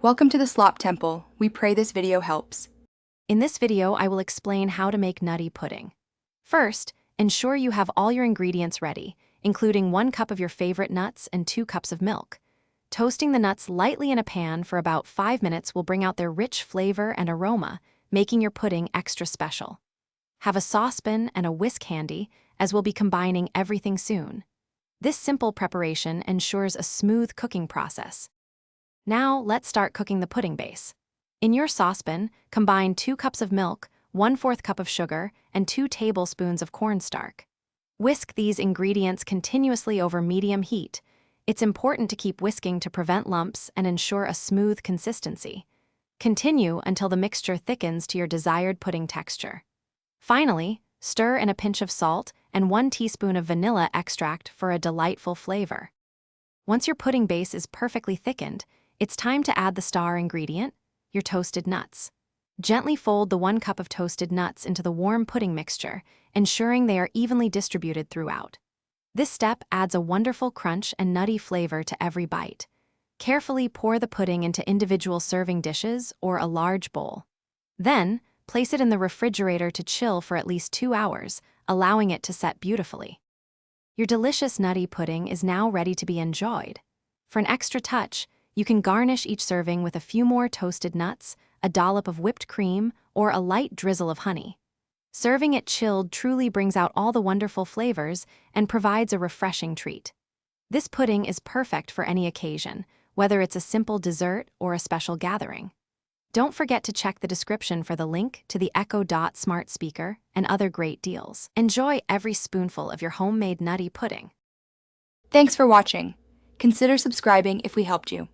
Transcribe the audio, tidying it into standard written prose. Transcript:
Welcome to the Slop Temple. We pray this video helps. In this video, I will explain how to make nutty pudding. First, ensure you have all your ingredients ready, including 1 cup of your favorite nuts and 2 cups of milk. Toasting the nuts lightly in a pan for about 5 minutes will bring out their rich flavor and aroma, making your pudding extra special. Have a saucepan and a whisk handy, as we'll be combining everything soon. This simple preparation ensures a smooth cooking process. Now, let's start cooking the pudding base. In your saucepan, combine 2 cups of milk, 1/4 cup of sugar, and 2 tablespoons of cornstarch. Whisk these ingredients continuously over medium heat. It's important to keep whisking to prevent lumps and ensure a smooth consistency. Continue until the mixture thickens to your desired pudding texture. Finally, stir in a pinch of salt and 1 teaspoon of vanilla extract for a delightful flavor. Once your pudding base is perfectly thickened, it's time to add the star ingredient, your toasted nuts. Gently fold the 1 cup of toasted nuts into the warm pudding mixture, ensuring they are evenly distributed throughout. This step adds a wonderful crunch and nutty flavor to every bite. Carefully pour the pudding into individual serving dishes or a large bowl. Then, place it in the refrigerator to chill for at least 2 hours, allowing it to set beautifully. Your delicious nutty pudding is now ready to be enjoyed. For an extra touch, you can garnish each serving with a few more toasted nuts, a dollop of whipped cream, or a light drizzle of honey. Serving it chilled truly brings out all the wonderful flavors and provides a refreshing treat. This pudding is perfect for any occasion, whether it's a simple dessert or a special gathering. Don't forget to check the description for the link to the Echo Dot smart speaker and other great deals. Enjoy every spoonful of your homemade nutty pudding. Thanks for watching. Consider subscribing if we helped you.